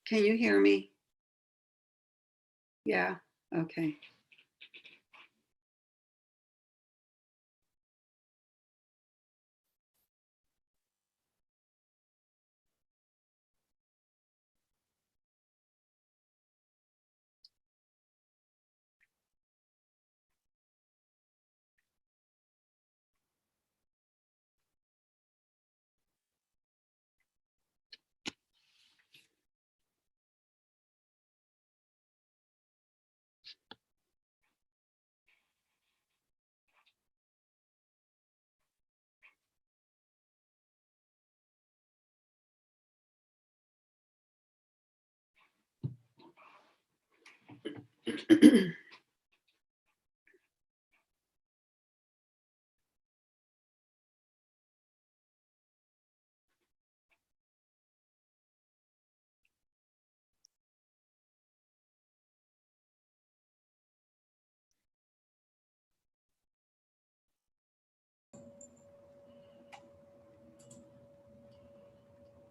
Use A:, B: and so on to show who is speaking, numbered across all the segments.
A: Can you hear me? Yeah, okay.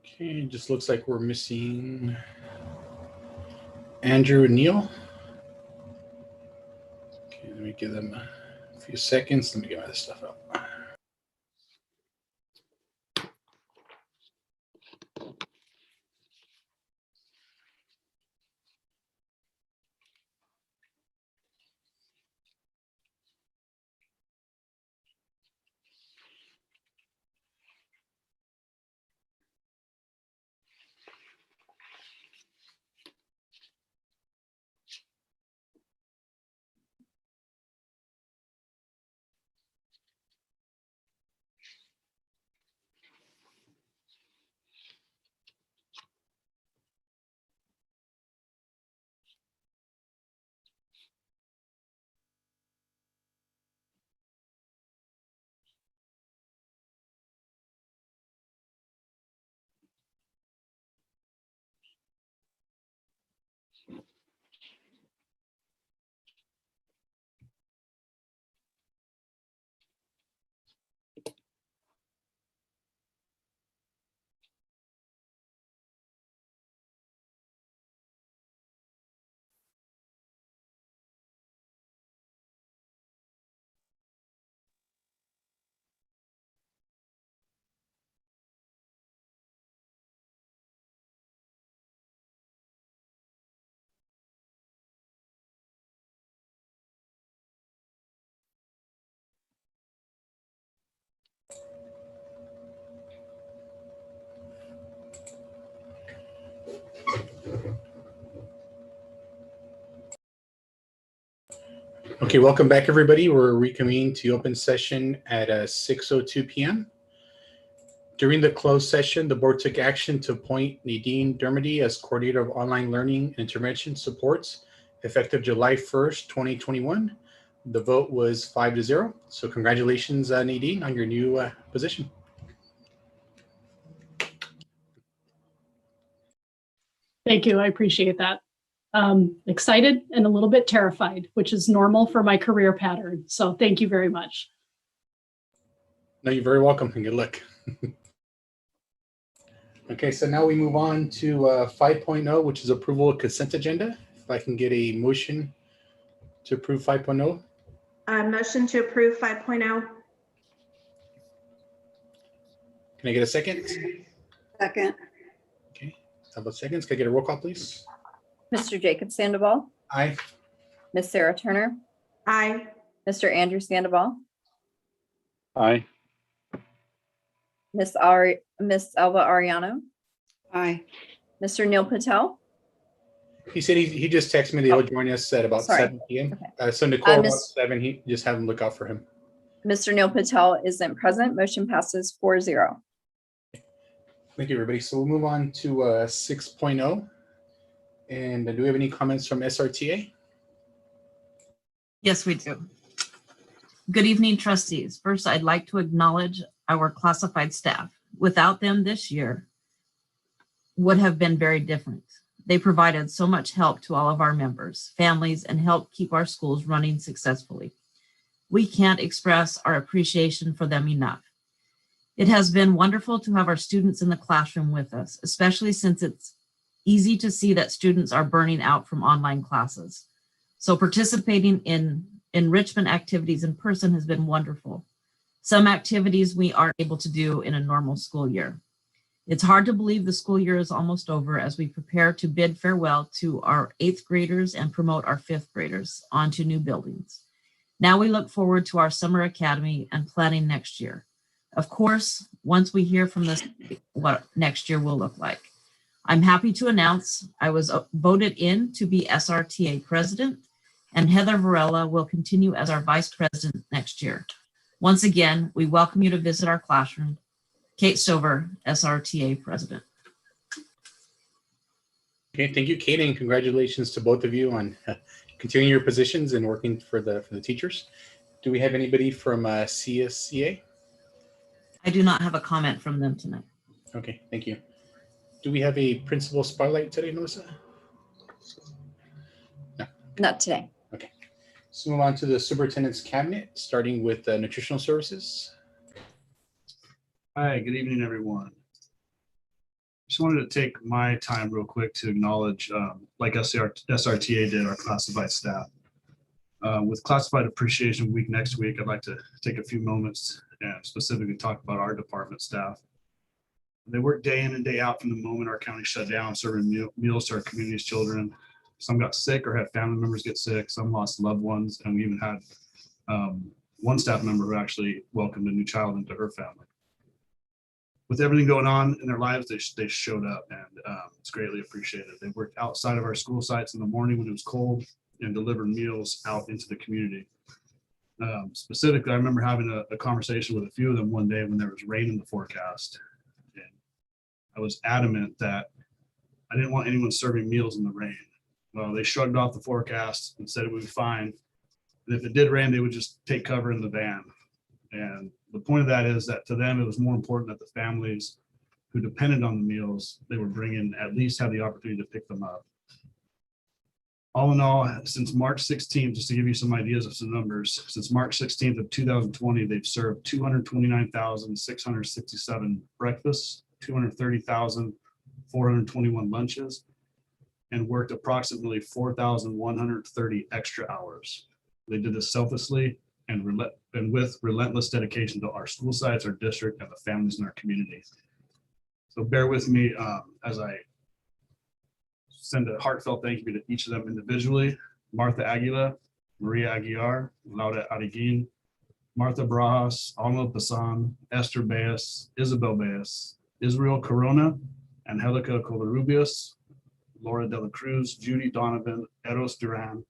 B: Okay, it just looks like we're missing Andrew and Neil. Okay, let me give them a few seconds. Let me get my other stuff up. Okay, welcome back, everybody. We're reconvening to open session at 6:02 p.m. During the closed session, the board took action to appoint Nadine Dermody as Coordinator of Online Learning and Intervention Supports, effective July 1st, 2021. The vote was 5-0. So congratulations, Nadine, on your new position.
C: Thank you. I appreciate that. Excited and a little bit terrified, which is normal for my career pattern. So thank you very much.
B: No, you're very welcome, and good luck. Okay, so now we move on to 5.0, which is approval of consent agenda. If I can get a motion to approve 5.0.
D: Motion to approve 5.0.
B: Can I get a second?
A: Second.
B: Okay, how about seconds? Can I get a roll call, please?
E: Mr. Jacob Sandoval,
B: Aye.
E: Miss Sarah Turner,
D: Aye.
E: Mr. Andrew Sandoval,
F: Aye.
E: Miss Alva Ariano,
A: Aye.
E: Mr. Neil Patel,
B: He said he just texted me that he'll join us at about
E: Sorry.
B: 7 p.m.
E: Okay.
B: So Nicole, about
E: Miss-
B: 7, he just have him look out for him.
E: Mr. Neil Patel isn't present. Motion passes 4-0.
B: Thank you, everybody. So we'll move on to 6.0. And do we have any comments from SRTA?
G: Yes, we do. Good evening, trustees. First, I'd like to acknowledge our classified staff. Without them, this year would have been very different. They provided so much help to all of our members, families, and helped keep our schools running successfully. We can't express our appreciation for them enough. It has been wonderful to have our students in the classroom with us, especially since it's easy to see that students are burning out from online classes. So participating in enrichment activities in person has been wonderful. Some activities we aren't able to do in a normal school year. It's hard to believe the school year is almost over as we prepare to bid farewell to our 8th graders and promote our 5th graders onto new buildings. Now we look forward to our summer academy and planning next year. Of course, once we hear from this, what next year will look like. I'm happy to announce I was voted in to be SRTA president, and Heather Varela will continue as our vice president next year. Once again, we welcome you to visit our classroom. Kate Stover, SRTA president.
B: Okay, thank you, Kate, and congratulations to both of you on continuing your positions and working for the teachers. Do we have anybody from CSCA?
G: I do not have a comment from them tonight.
B: Okay, thank you. Do we have a principal spotlight today, Melissa? No.
E: Not today.
B: Okay. Let's move on to the superintendent's cabinet, starting with nutritional services.
H: Hi, good evening, everyone. Just wanted to take my time real quick to acknowledge, like SRTA did, our classified staff. With Classified Appreciation Week next week, I'd like to take a few moments and specifically talk about our department staff. They work day in and day out from the moment our county shut down, serving meals to our community's children. Some got sick or had family members get sick. Some lost loved ones. And we even had one staff member who actually welcomed a new child into her family. With everything going on in their lives, they showed up, and it's greatly appreciated. They worked outside of our school sites in the morning when it was cold and delivered meals out into the community. Specifically, I remember having a conversation with a few of them one day when there was rain in the forecast. And I was adamant that I didn't want anyone serving meals in the rain. Well, they shrugged off the forecast and said it would be fine. And if it did rain, they would just take cover in the van. And the point of that is that to them, it was more important that the families who depended on the meals they were bringing at least have the opportunity to pick them up. All in all, since March 16th, just to give you some ideas of some numbers, since March 16th of 2020, they've served 229,667 breakfasts, 230,421 lunches, and worked approximately 4,130 extra hours. They did this selflessly and with relentless dedication to our school sites, our district, and the families in our community. So bear with me as I send a heartfelt thank you to each of them individually. Martha Aguila, Maria Aguiar, Laura Ariguin, Martha Barajas, Alma Pasan, Esther Baez, Isabel Baez, Israel Corona, Angelica Covarrubias, Laura De La Cruz, Judy Donovan, Eros Duran,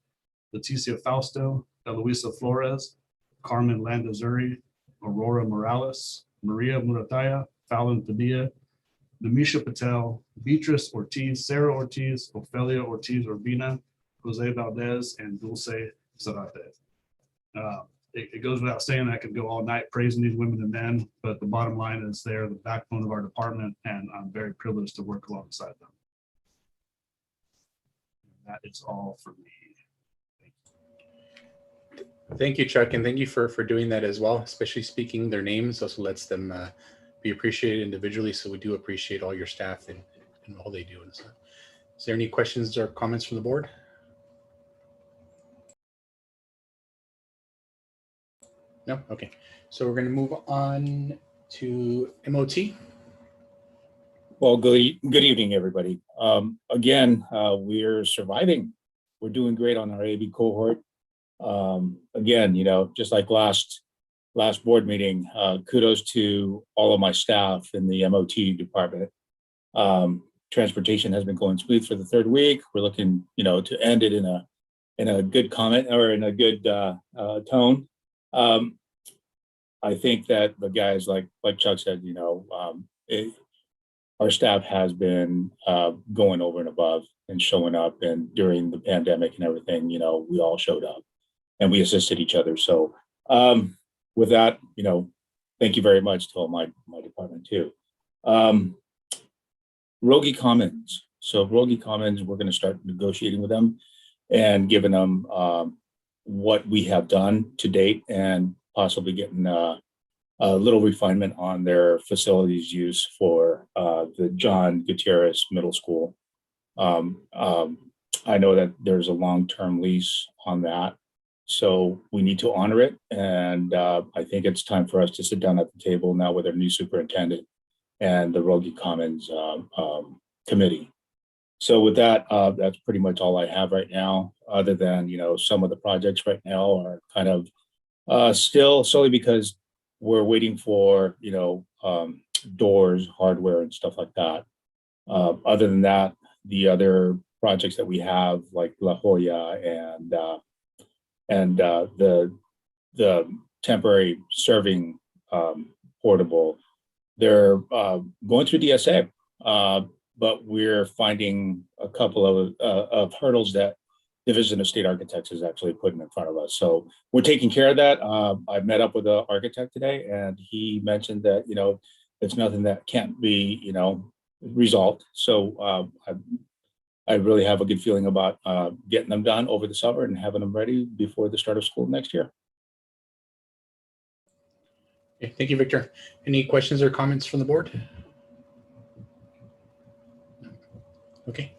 H: Leticia Fausto, Eloisa Flores, Carmen Landazuri, Aurora Morales, Maria Murataya, Fallon Padilla, Namisha Patel, Beatrice Ortiz, Sarah Ortiz, Ofelia Ortiz Urbina, Jose Valdez, and Dulce Zarate. It goes without saying I could go all night praising these women and men, but the bottom line is they're the backbone of our department, and I'm very privileged to work alongside them. That is all for me.
B: Thank you, Chuck, and thank you for doing that as well, especially speaking their names also lets them be appreciated individually. So we do appreciate all your staff and all they do. And so, is there any questions or comments from the board? No? Okay. So we're going to move on to MOT.
F: Well, good evening, everybody. Again, we're surviving. We're doing great on our AB cohort. Again, just like last board meeting, kudos to all of my staff in the MOT department. Transportation has been going smooth for the third week. We're looking, to end it in a good comment or in a good tone. I think that the guys, like Chuck said, our staff has been going over and above and showing up, and during the pandemic and everything, we all showed up and we assisted each other. So with that, thank you very much to all my department too. Rogie Commons. So Rogie Commons, we're going to start negotiating with them and giving them what we have done to date, and possibly getting a little refinement on their facilities use for the John Gutierrez Middle School. I know that there's a long-term lease on that, so we need to honor it. And I think it's time for us to sit down at the table now with our new superintendent and the Rogie Commons committee. So with that, that's pretty much all I have right now, other than, some of the projects right now are kind of still solely because we're waiting for, doors, hardware and stuff like that. Other than that, the other projects that we have like La Jolla and the temporary serving portable, they're going through DSA. But we're finding a couple of hurdles that Division of State Architects is actually putting in front of us. So we're taking care of that. I met up with the architect today, and he mentioned that, it's nothing that can't be, resolved. So I really have a good feeling about getting them done over the summer and having them ready before the start of school next year.
B: Okay, thank you, Victor. Any questions or comments from the board? Okay.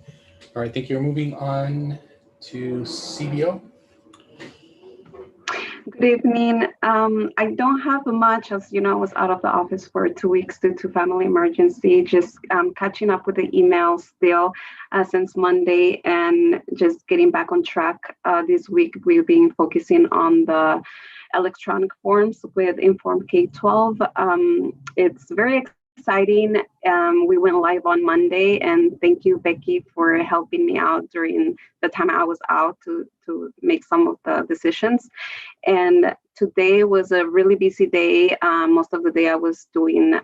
B: All right. Thank you. We're moving on to CBO.
I: Good evening. I don't have much, as you know, I was out of the office for 2 weeks due to family emergency, just catching up with the emails still since Monday and just getting back on track. This week, we've been focusing on the electronic forms with Inform K-12. It's very exciting. We went live on Monday, and thank you, Becky, for helping me out during the time I was out to make some of the decisions. And today was a really busy day. Most of the day I was doing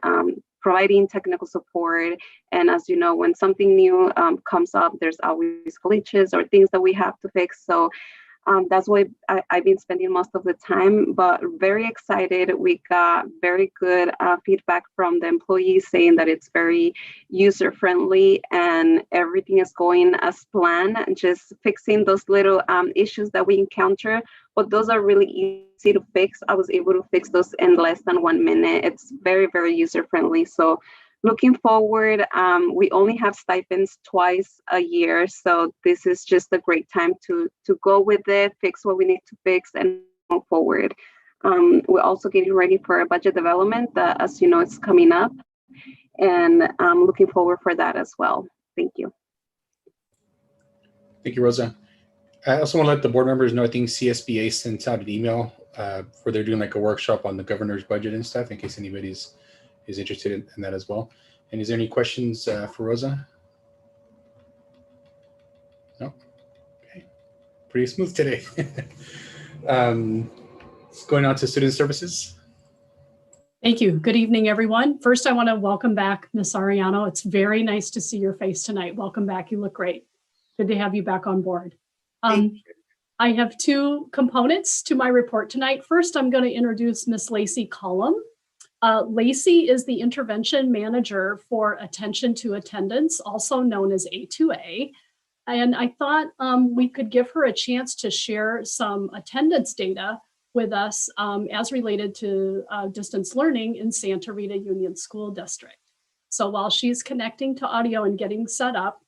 I: providing technical support. And as you know, when something new comes up, there's always glitches or things that we have to fix. So that's why I've been spending most of the time, but very excited. We got very good feedback from the employees saying that it's very user-friendly and everything is going as planned, just fixing those little issues that we encounter, but those are really easy to fix. I was able to fix those in less than 1 minute. It's very, very user-friendly. So looking forward, we only have stipends twice a year, so this is just a great time to go with it, fix what we need to fix, and move forward. We're also getting ready for a budget development that, as you know, it's coming up, and I'm looking forward for that as well. Thank you.
B: Thank you, Rosa. I also want to let the board members know, I think CSBA sent out an email where they're doing like a workshop on the governor's budget and stuff, in case anybody's is interested in that as well. And is there any questions for Rosa? No? Okay. Pretty smooth today. Going on to student services.
C: Thank you. Good evening, everyone. First, I want to welcome back Ms. Ariano. It's very nice to see your face tonight. Welcome back. You look great. Good to have you back on board. I have two components to my report tonight. First, I'm going to introduce Ms. Lacey Cullum. Lacey is the intervention manager for attention to attendance, also known as A2A. And I thought we could give her a chance to share some attendance data with us as related to distance learning in Santa Rita Union School District. So while she's connecting to audio and getting set up,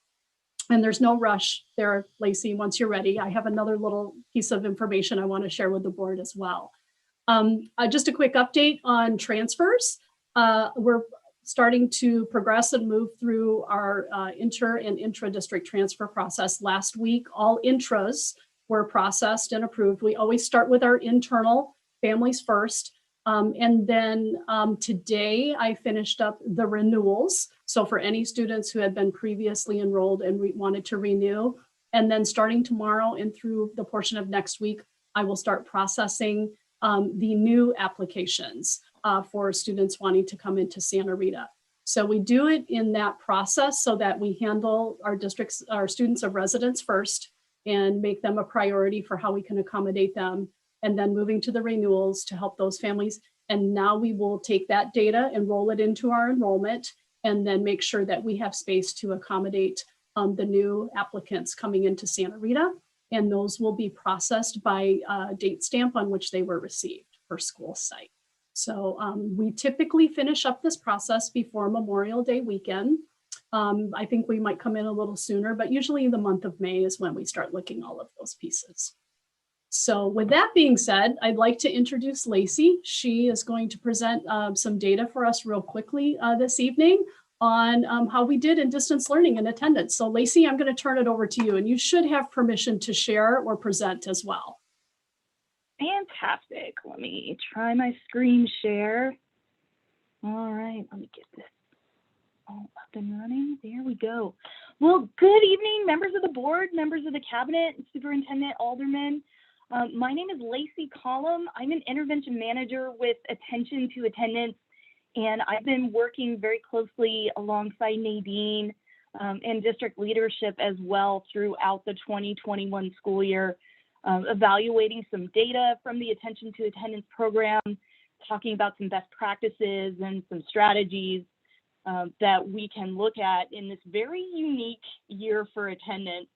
C: and there's no rush there, Lacey, once you're ready, I have another little piece of information I want to share with the board as well. Just a quick update on transfers. We're starting to progress and move through our inter and intra-district transfer process. Last week, all intras were processed and approved. We always start with our internal families first. And then today I finished up the renewals. So for any students who had been previously enrolled and wanted to renew, and then starting tomorrow and through the portion of next week, I will start processing the new applications for students wanting to come into Santa Rita. So we do it in that process so that we handle our districts, our students of residence first, and make them a priority for how we can accommodate them, and then moving to the renewals to help those families. And now we will take that data and roll it into our enrollment, and then make sure that we have space to accommodate the new applicants coming into Santa Rita. And those will be processed by date stamp on which they were received per school site. So we typically finish up this process before Memorial Day weekend. I think we might come in a little sooner, but usually the month of May is when we start looking all of those pieces. So with that being said, I'd like to introduce Lacey. She is going to present some data for us real quickly this evening on how we did in distance learning and attendance. So Lacey, I'm going to turn it over to you, and you should have permission to share or present as well.
J: Fantastic. Let me try my screen share. All right, let me get this all up and running. There we go. Well, good evening, members of the board, members of the cabinet, superintendent, aldermen. My name is Lacey Collum. I'm an intervention manager with Attention to Attendance, and I've been working very closely alongside Nadine and district leadership as well throughout the 2021 school year, evaluating some data from the Attention to Attendance program, talking about some best practices and some strategies that we can look at in this very unique year for attendance.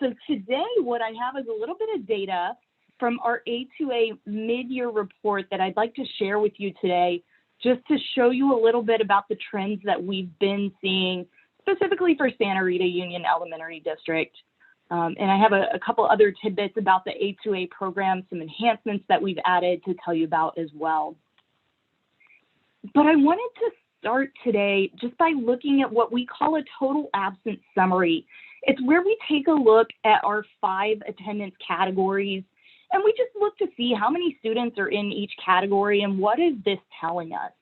J: So today, what I have is a little bit of data from our A2A mid-year report that I'd like to share with you today, just to show you a little bit about the trends that we've been seeing, specifically for Santa Rita Union Elementary District. And I have a couple other tidbits about the A2A program, some enhancements that we've added to tell you about as well. But I wanted to start today just by looking at what we call a total absence summary. It's where we take a look at our 5 attendance categories, and we just look to see how many students are in each category and what is this telling us.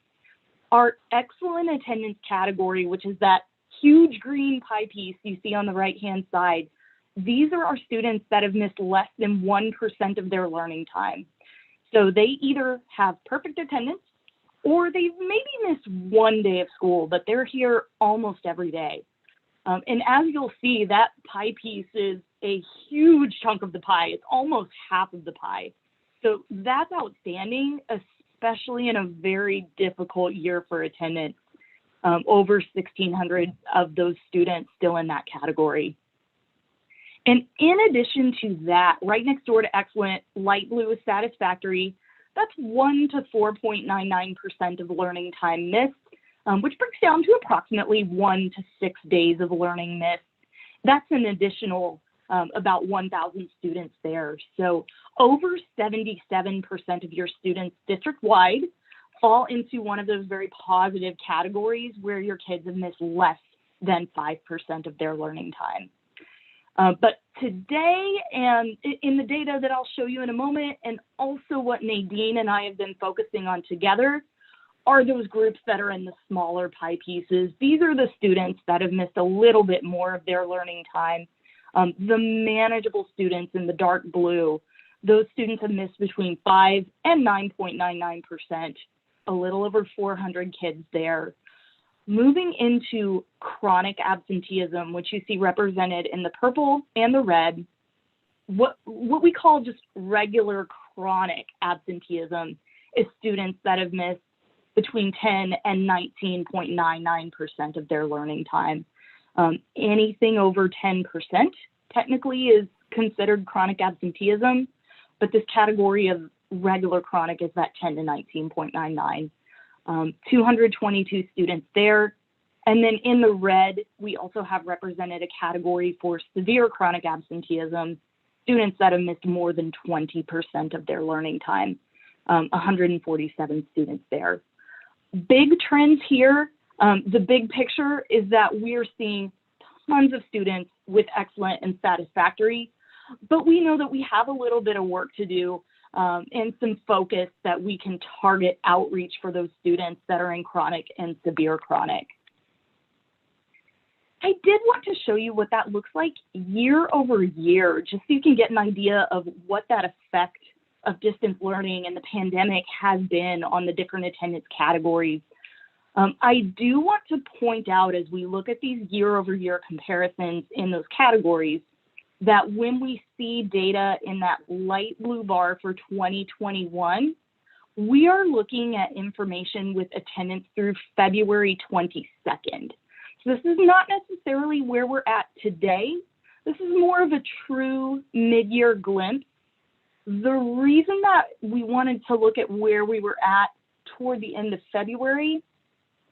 J: Our excellent attendance category, which is that huge green pie piece you see on the right-hand side, these are our students that have missed less than 1% of their learning time. So they either have perfect attendance or they've maybe missed 1 day of school, but they're here almost every day. And as you'll see, that pie piece is a huge chunk of the pie. It's almost half of the pie. So that's outstanding, especially in a very difficult year for attendance. Over 1,600 of those students still in that category. And in addition to that, right next door to excellent, light blue is satisfactory. That's 1 to 4.99% of learning time missed, which breaks down to approximately 1 to 6 days of learning missed. That's an additional about 1,000 students there. So over 77% of your students district-wide fall into one of those very positive categories where your kids have missed less than 5% of their learning time. But today, and in the data that I'll show you in a moment, and also what Nadine and I have been focusing on together, are those groups that are in the smaller pie pieces. These are the students that have missed a little bit more of their learning time. The manageable students in the dark blue, those students have missed between 5 and 9.99%, a little over 400 kids there. Moving into chronic absenteeism, which you see represented in the purple and the red, what we call just regular chronic absenteeism is students that have missed between 10 and 19.99% of their learning time. Anything over 10% technically is considered chronic absenteeism, but this category of regular chronic is that 10 to 19.99. 222 students there. And then in the red, we also have represented a category for severe chronic absenteeism, students that have missed more than 20% of their learning time, 147 students there. Big trends here. The big picture is that we're seeing tons of students with excellent and satisfactory, but we know that we have a little bit of work to do and some focus that we can target outreach for those students that are in chronic and severe chronic. I did want to show you what that looks like year over year, just so you can get an idea of what that effect of distance learning and the pandemic has been on the different attendance categories. I do want to point out as we look at these year over year comparisons in those categories, that when we see data in that light blue bar for 2021, we are looking at information with attendance through February 22nd. So this is not necessarily where we're at today. This is more of a true mid-year glimpse. The reason that we wanted to look at where we were at toward the end of February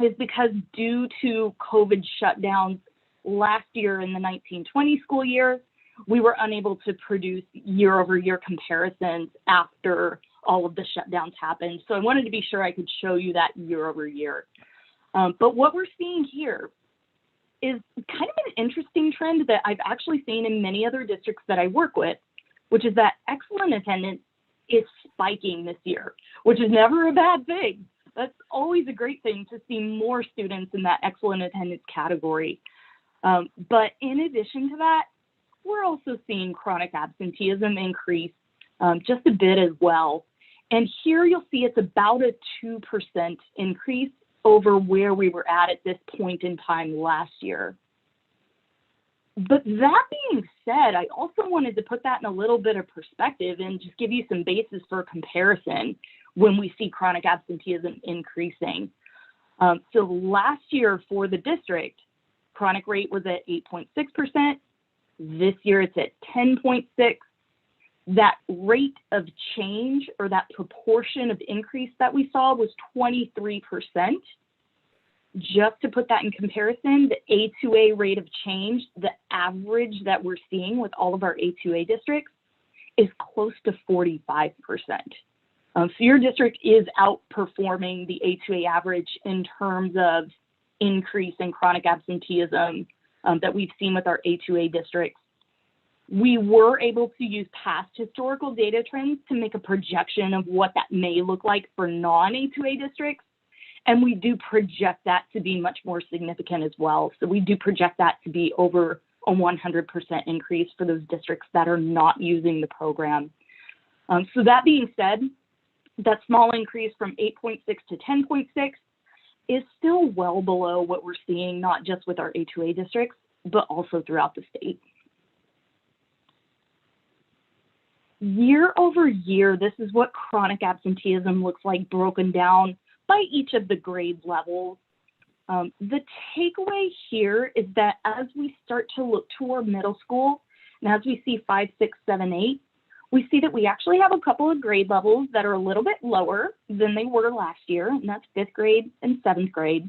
J: is because due to COVID shutdowns last year in the 1920 school year, we were unable to produce year-over-year comparisons after all of the shutdowns happened. So I wanted to be sure I could show you that year-over-year. But what we're seeing here is kind of an interesting trend that I've actually seen in many other districts that I work with, which is that excellent attendance is spiking this year, which is never a bad thing. That's always a great thing to see more students in that excellent attendance category. But in addition to that, we're also seeing chronic absenteeism increase just a bit as well. And here you'll see it's about a 2% increase over where we were at this point in time last year. But that being said, I also wanted to put that in a little bit of perspective and just give you some basis for comparison when we see chronic absenteeism increasing. So last year for the district, chronic rate was at 8.6%. This year it's at 10.6. That rate of change, or that proportion of increase that we saw, was 23%. Just to put that in comparison, the A2A rate of change, the average that we're seeing with all of our A2A districts, is close to 45%. So your district is outperforming the A2A average in terms of increase in chronic absenteeism that we've seen with our A2A districts. We were able to use past historical data trends to make a projection of what that may look like for non-A2A districts. And we do project that to be much more significant as well. So we do project that to be over a 100% increase for those districts that are not using the program. So that being said, that small increase from 8.6 to 10.6 is still well below what we're seeing, not just with our A2A districts, but also throughout the state. Year over year, this is what chronic absenteeism looks like broken down by each of the grade levels. The takeaway here is that as we start to look toward middle school, and as we see 5, 6, 7, 8, we see that we actually have a couple of grade levels that are a little bit lower than they were last year, and that's 5th grade and 7th grade.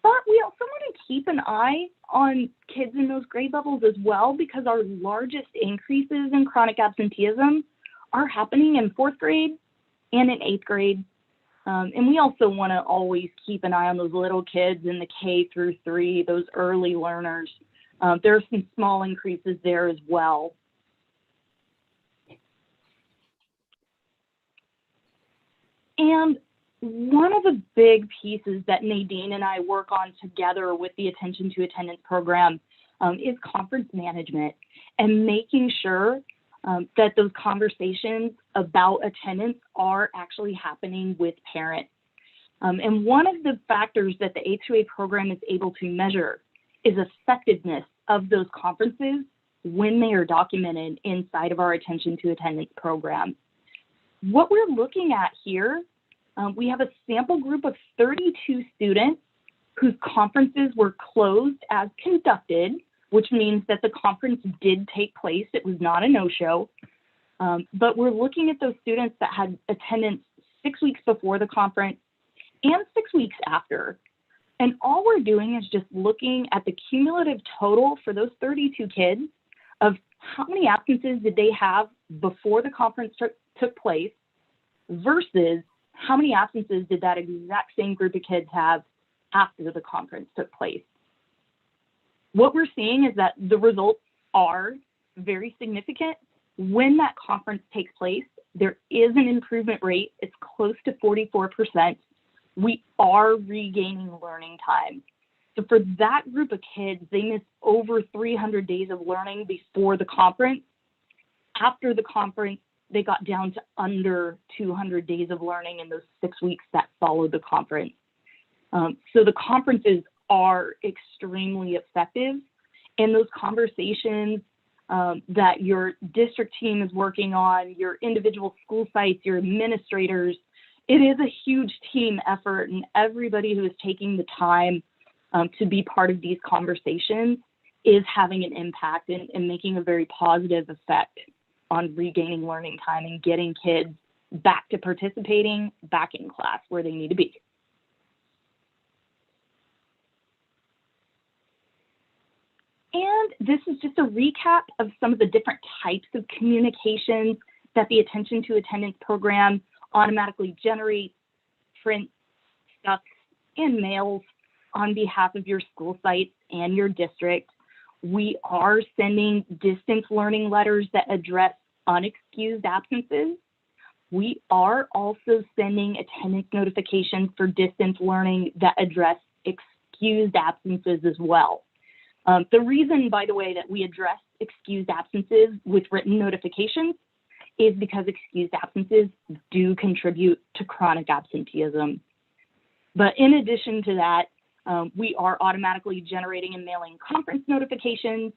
J: But we also want to keep an eye on kids in those grade levels as well, because our largest increases in chronic absenteeism are happening in 4th grade and in 8th grade. And we also want to always keep an eye on those little kids in the K through 3, those early learners. There are some small increases there as well. And one of the big pieces that Nadine and I work on together with the Attention to Attendance program is conference management, and making sure that those conversations about attendance are actually happening with parents. And one of the factors that the A2A program is able to measure is effectiveness of those conferences when they are documented inside of our Attention to Attendance program. What we're looking at here, we have a sample group of 32 students whose conferences were closed as conducted, which means that the conference did take place. It was not a no-show. But we're looking at those students that had attendance 6 weeks before the conference and 6 weeks after. And all we're doing is just looking at the cumulative total for those 32 kids of how many absences did they have before the conference took place versus how many absences did that exact same group of kids have after the conference took place. What we're seeing is that the results are very significant. When that conference takes place, there is an improvement rate. It's close to 44%. We are regaining learning time. So for that group of kids, they missed over 300 days of learning before the conference. After the conference, they got down to under 200 days of learning in those 6 weeks that followed the conference. So the conferences are extremely effective, and those conversations that your district team is working on, your individual school sites, your administrators, it is a huge team effort, and everybody who is taking the time to be part of these conversations is having an impact and making a very positive effect on regaining learning time and getting kids back to participating, back in class where they need to be. And this is just a recap of some of the different types of communications that the Attention to Attendance program automatically generates, prints, stuffs, and mails on behalf of your school sites and your district. We are sending distance learning letters that address unexcused absences. We are also sending attendance notifications for distance learning that address excused absences as well. The reason, by the way, that we address excused absences with written notifications is because excused absences do contribute to chronic absenteeism. But in addition to that, we are automatically generating and mailing conference notifications.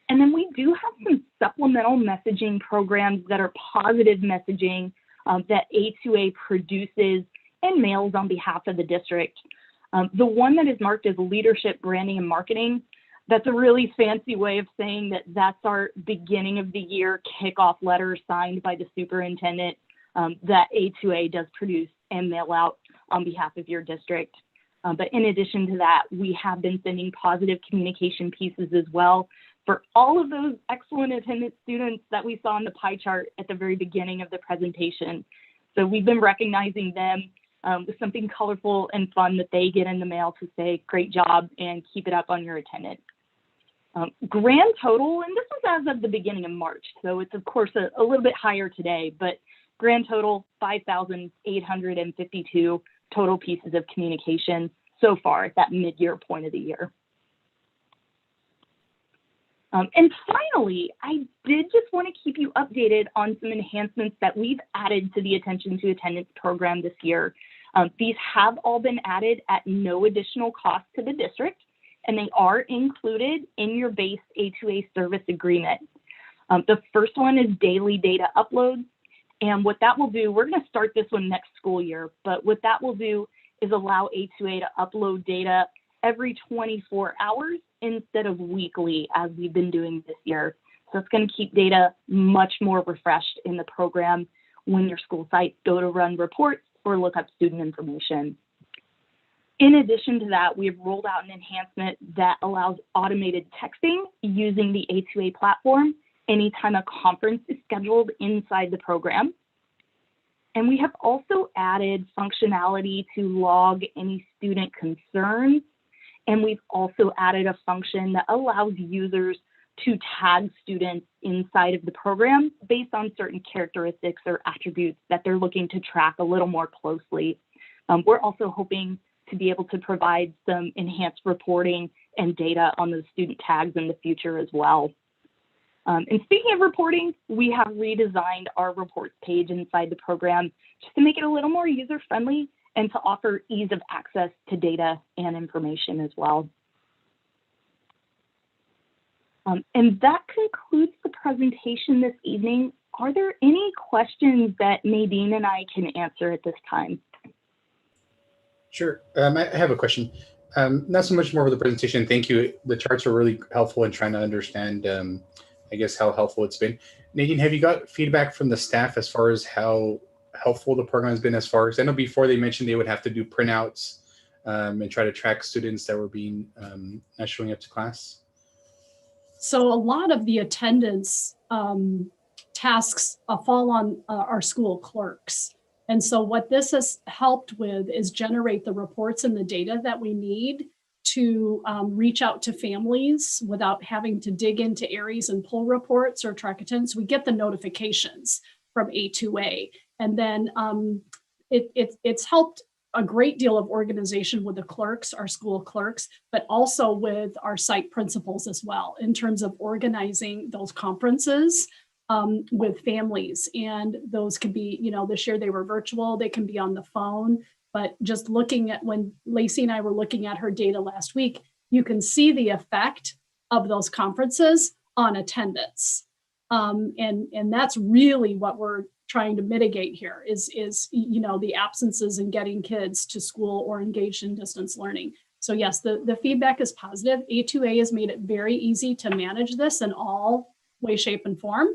J: And then we do have some supplemental messaging programs that are positive messaging that A2A produces and mails on behalf of the district. The one that is marked as leadership, branding, and marketing, that's a really fancy way of saying that that's our beginning of the year kickoff letter signed by the superintendent that A2A does produce and mail out on behalf of your district. But in addition to that, we have been sending positive communication pieces as well for all of those excellent attendance students that we saw in the pie chart at the very beginning of the presentation. So we've been recognizing them with something colorful and fun that they get in the mail to say, great job and keep it up on your attendance. Grand total, and this was as of the beginning of March, so it's of course a little bit higher today, but grand total 5,852 total pieces of communication so far at that mid-year point of the year. And finally, I did just want to keep you updated on some enhancements that we've added to the Attention to Attendance program this year. These have all been added at no additional cost to the district, and they are included in your base A2A service agreement. The first one is daily data uploads. And what that will do, we're going to start this one next school year, but what that will do is allow A2A to upload data every 24 hours instead of weekly as we've been doing this year. So it's going to keep data much more refreshed in the program when your school sites go to run reports or look up student information. In addition to that, we have rolled out an enhancement that allows automated texting using the A2A platform anytime a conference is scheduled inside the program. And we have also added functionality to log any student concerns. And we've also added a function that allows users to tag students inside of the program based on certain characteristics or attributes that they're looking to track a little more closely. We're also hoping to be able to provide some enhanced reporting and data on those student tags in the future as well. And speaking of reporting, we have redesigned our reports page inside the program just to make it a little more user-friendly and to offer ease of access to data and information as well. And that concludes the presentation this evening. Are there any questions that Nadine and I can answer at this time?
B: Sure. I have a question. Not so much more of the presentation. Thank you. The charts are really helpful in trying to understand, I guess, how helpful it's been. Nadine, have you got feedback from the staff as far as how helpful the program has been as far as, I know before they mentioned they would have to do printouts and try to track students that were being not showing up to class?
C: So a lot of the attendance tasks fall on our school clerks. And so what this has helped with is generate the reports and the data that we need to reach out to families without having to dig into areas and pull reports or track attendance. We get the notifications from A2A. And then it's helped a great deal of organization with the clerks, our school clerks, but also with our site principals as well in terms of organizing those conferences with families. And those could be, you know, this year they were virtual, they can be on the phone, but just looking at when Lacey and I were looking at her data last week, you can see the effect of those conferences on attendance. And that's really what we're trying to mitigate here is you know, the absences and getting kids to school or engaged in distance learning. So yes, the feedback is positive. A2A has made it very easy to manage this in all way, shape, and form.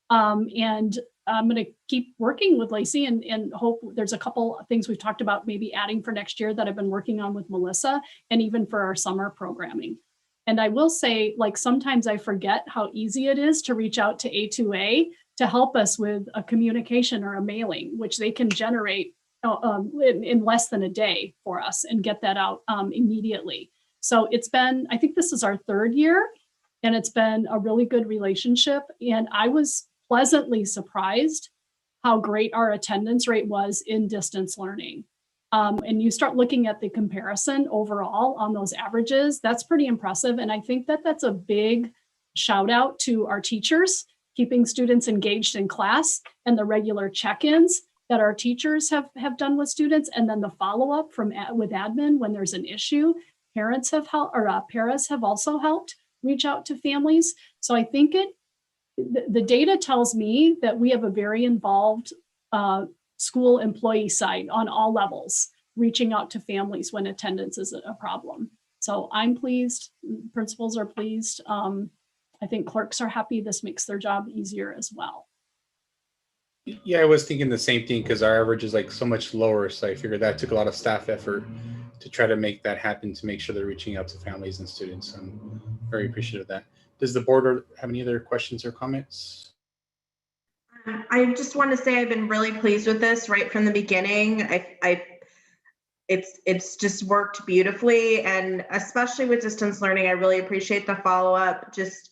C: And I'm going to keep working with Lacey and hope there's a couple of things we've talked about maybe adding for next year that I've been working on with Melissa and even for our summer programming. And I will say, like, sometimes I forget how easy it is to reach out to A2A to help us with a communication or a mailing, which they can generate in less than a day for us and get that out immediately. So it's been, I think this is our third year, and it's been a really good relationship. And I was pleasantly surprised how great our attendance rate was in distance learning. And you start looking at the comparison overall on those averages, that's pretty impressive. And I think that that's a big shout out to our teachers, keeping students engaged in class, and the regular check-ins that our teachers have done with students, and then the follow-up with admin when there's an issue. Parents have helped, or paras have also helped reach out to families. So I think the data tells me that we have a very involved school employee side on all levels, reaching out to families when attendance is a problem. So I'm pleased, principals are pleased. I think clerks are happy. This makes their job easier as well.
B: Yeah, I was thinking the same thing because our average is like so much lower. So I figured that took a lot of staff effort to try to make that happen, to make sure they're reaching out to families and students. I'm very appreciative of that. Does the board have any other questions or comments?
D: I just want to say I've been really pleased with this right from the beginning. It's just worked beautifully, and especially with distance learning, I really appreciate the follow-up. Just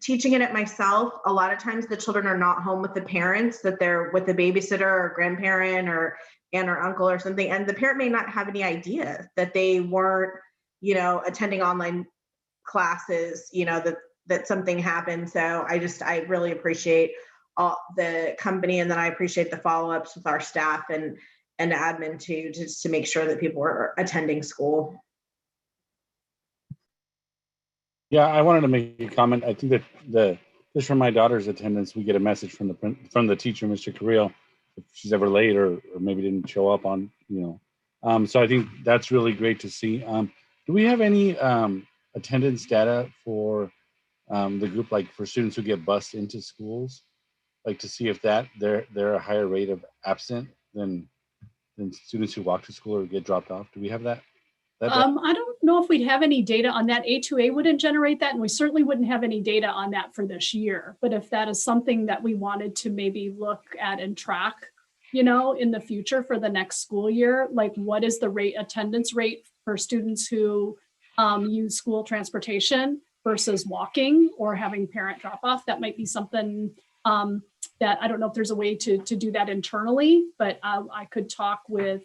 D: teaching it myself, a lot of times the children are not home with the parents, that they're with a babysitter or grandparent or aunt or uncle or something, and the parent may not have any idea that they weren't, attending online classes, that something happened. So I really appreciate all the company, and then I appreciate the follow-ups with our staff and admin too, just to make sure that people are attending school.
K: Yeah, I wanted to make a comment. I think that just from my daughter's attendance, we get a message from the teacher, Mr. Carrillo, if she's ever late or maybe didn't show up on, so I think that's really great to see. Do we have any attendance data for the group, like for students who get bused into schools, like to see if they're a higher rate of absent than students who walk to school or get dropped off? Do we have that?
C: I don't know if we'd have any data on that. A2A wouldn't generate that, and we certainly wouldn't have any data on that for this year. But if that is something that we wanted to maybe look at and track, in the future for the next school year, like what is the attendance rate for students who use school transportation versus walking or having parent drop off, that might be something that I don't know if there's a way to do that internally, but I could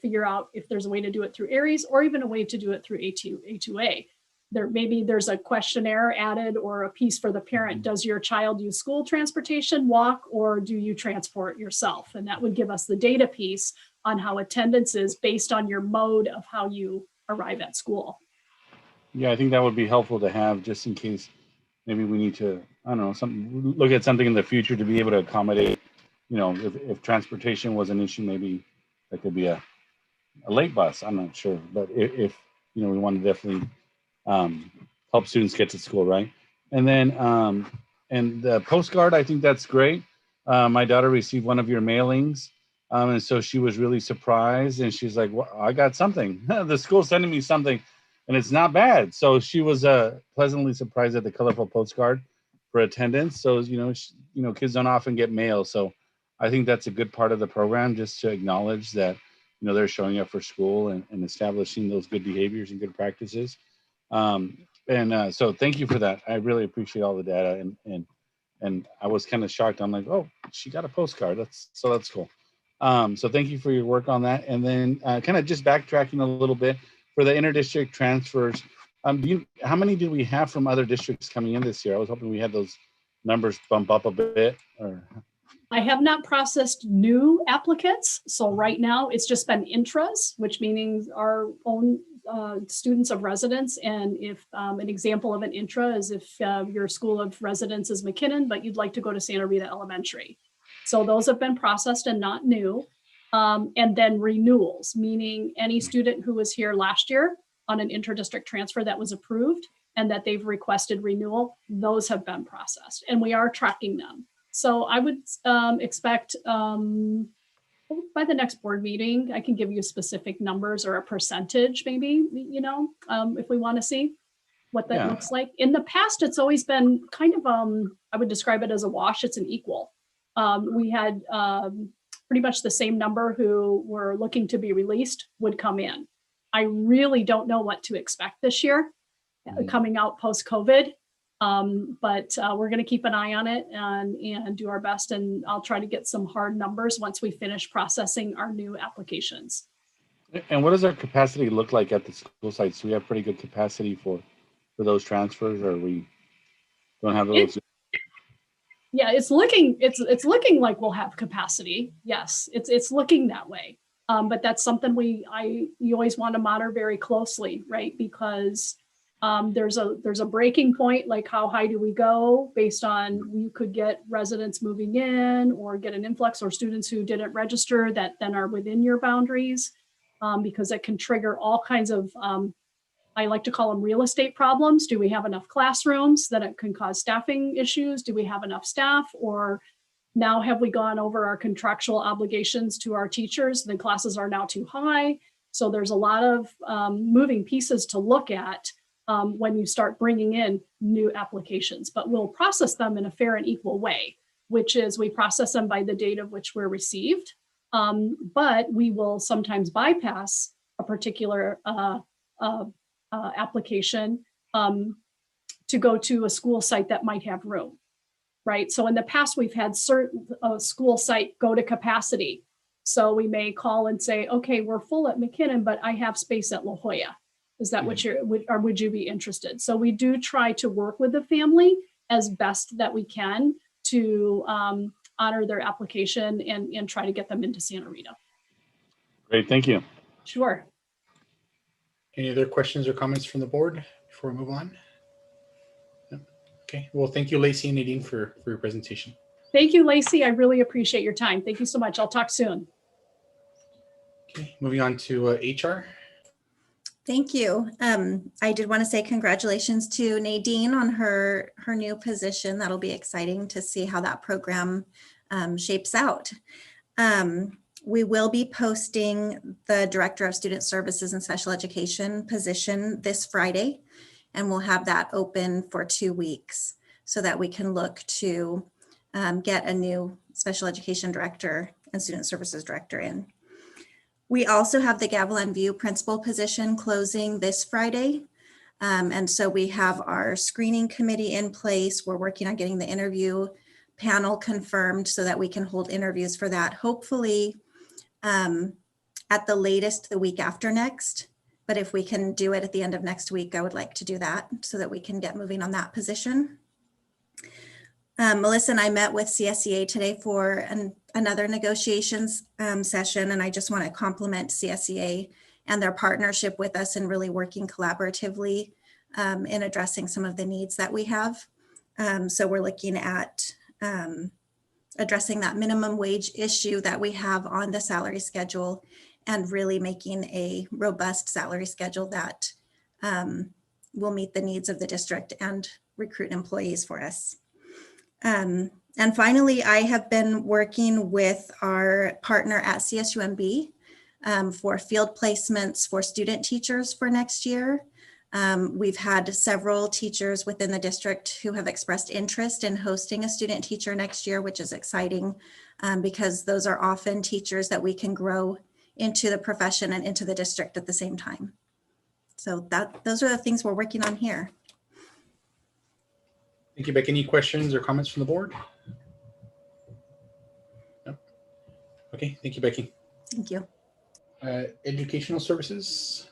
C: figure out if there's a way to do it through Aries or even a way to do it through A2A. Maybe there's a questionnaire added or a piece for the parent. Does your child use school transportation, walk, or do you transport yourself? And that would give us the data piece on how attendance is based on your mode of how you arrive at school.
K: Yeah, I think that would be helpful to have just in case maybe we need to, I don't know, look at something in the future to be able to accommodate, if transportation was an issue, maybe there could be a late bus. I'm not sure, but if we want to definitely help students get to school, right? And then, and the postcard, I think that's great. My daughter received one of your mailings, and so she was really surprised, and she's like, well, I got something. The school's sending me something. And it's not bad. So she was pleasantly surprised at the colorful postcard for attendance. So, kids don't often get mail. So I think that's a good part of the program, just to acknowledge that, they're showing up for school and establishing those good behaviors and good practices. So thank you for that. I really appreciate all the data. And I was kind of shocked. I'm like, oh, she got a postcard. That's cool. So thank you for your work on that. And then kind of just backtracking a little bit, for the interdistrict transfers, how many did we have from other districts coming in this year? I was hoping we had those numbers bump up a bit.
C: I have not processed new applicants. So right now it's just been intras, which meaning our own students of residence. And if an example of an intra is if your school of residence is McKinnon, but you'd like to go to Santa Rita Elementary. So those have been processed and not new. And then renewals, meaning any student who was here last year on an interdistrict transfer that was approved and that they've requested renewal, those have been processed and we are tracking them. So I would expect by the next board meeting, I can give you specific numbers or a percentage maybe, if we want to see. what that
K: Yeah.
C: looks like. In the past, it's always been kind of, I would describe it as a wash. It's an equal. We had pretty much the same number who were looking to be released would come in. I really don't know what to expect this year coming out post-COVID. But we're going to keep an eye on it and do our best. And I'll try to get some hard numbers once we finish processing our new applications.
K: And what does our capacity look like at the school sites? Do we have pretty good capacity for those transfers, or we don't have those?
C: Yeah, it's looking like we'll have capacity. Yes, it's looking that way. But that's something you always want to monitor very closely, right? Because there's a breaking point, like how high do we go based on you could get residents moving in or get an influx or students who didn't register that then are within your boundaries, because it can trigger all kinds of, I like to call them real estate problems. Do we have enough classrooms that it can cause staffing issues? Do we have enough staff? Or now have we gone over our contractual obligations to our teachers? The classes are now too high. So there's a lot of moving pieces to look at when you start bringing in new applications, but we'll process them in a fair and equal way, which is we process them by the date of which we're received, but we will sometimes bypass a particular application to go to a school site that might have room, right? So in the past, we've had certain school site go to capacity. So we may call and say, okay, we're full at McKinnon, but I have space at La Jolla. Is that what or would you be interested? So we do try to work with the family as best that we can to honor their application and try to get them into Santa Rita.
K: Great, thank you.
C: Sure.
B: Any other questions or comments from the board before we move on? No? Okay, well, thank you, Lacey and Nadine, for your presentation.
C: Thank you, Lacey. I really appreciate your time. Thank you so much. I'll talk soon.
B: Okay, moving on to HR.
L: Thank you. I did want to say congratulations to Nadine on her new position. That'll be exciting to see how that program shapes out. We will be posting the Director of Student Services and Special Education position this Friday, and we'll have that open for 2 weeks so that we can look to get a new Special Education Director and Student Services Director in. We also have the Gavilan View principal position closing this Friday. And so we have our screening committee in place. We're working on getting the interview panel confirmed so that we can hold interviews for that, hopefully at the latest the week after next. But if we can do it at the end of next week, I would like to do that so that we can get moving on that position. Melissa and I met with CSEA today for another negotiations session, and I just want to compliment CSEA and their partnership with us and really working collaboratively in addressing some of the needs that we have. So we're looking at addressing that minimum wage issue that we have on the salary schedule and really making a robust salary schedule that will meet the needs of the district and recruit employees for us. And finally, I have been working with our partner at CSUMB for field placements for student teachers for next year. We've had several teachers within the district who have expressed interest in hosting a student teacher next year, which is exciting because those are often teachers that we can grow into the profession and into the district at the same time. So those are the things we're working on here.
B: Thank you, Becky. Any questions or comments from the board? No. Okay, thank you, Becky.
L: Thank you.
B: Educational services.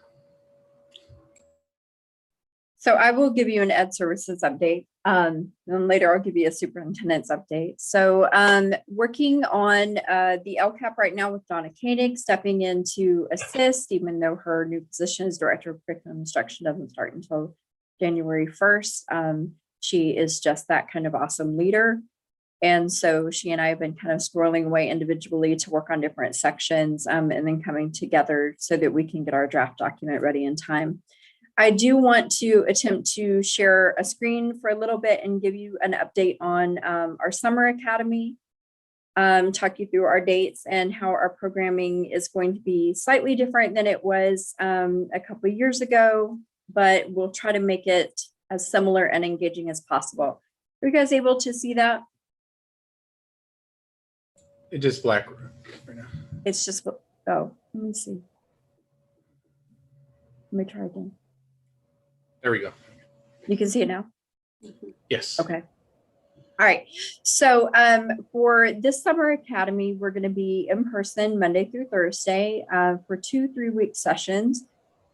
E: So I will give you an ed services update. And later I'll give you a superintendent's update. So working on the LCAP right now with Donna Koenig stepping in to assist, even though her new position as Director of Curriculum Instruction doesn't start until January 1st. She is just that kind of awesome leader. And so she and I have been kind of squirreling away individually to work on different sections and then coming together so that we can get our draft document ready in time. I do want to attempt to share a screen for a little bit and give you an update on our summer academy, talk you through our dates and how our programming is going to be slightly different than it was a couple of years ago. but we'll try to make it as similar and engaging as possible. Are you guys able to see that?
B: It's just black right now.
E: It's just, oh, let me see. Let me try again.
B: There we go.
E: You can see it now?
B: Yes.
E: Okay. All right. So for this summer academy, we're going to be in person Monday through Thursday for 2 3-week sessions.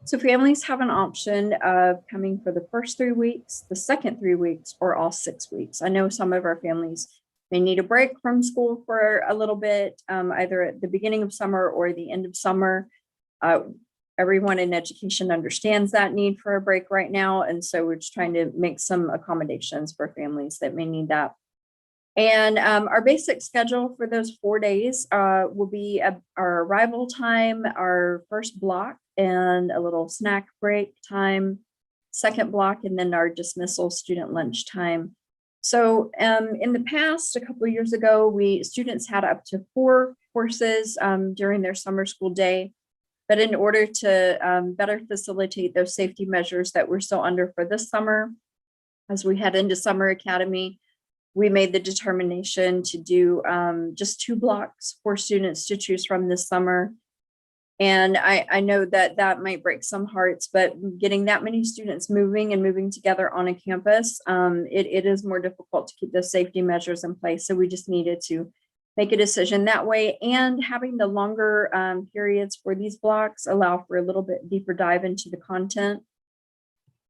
E: So families have an option of coming for the first 3 weeks, the second 3 weeks, or all 6 weeks. I know some of our families may need a break from school for a little bit, either at the beginning of summer or the end of summer. Everyone in education understands that need for a break right now. And so we're just trying to make some accommodations for families that may need that. And our basic schedule for those 4 days will be our arrival time, our first block, and a little snack break time, second block, and then our dismissal student lunch time. So in the past, a couple of years ago, students had up to 4 courses during their summer school day. But in order to better facilitate those safety measures that we're still under for this summer, as we head into summer academy, we made the determination to do just 2 blocks for students to choose from this summer. And I know that that might break some hearts, but getting that many students moving together on a campus, it is more difficult to keep those safety measures in place. So we just needed to make a decision that way, and having the longer periods for these blocks allow for a little bit deeper dive into the content.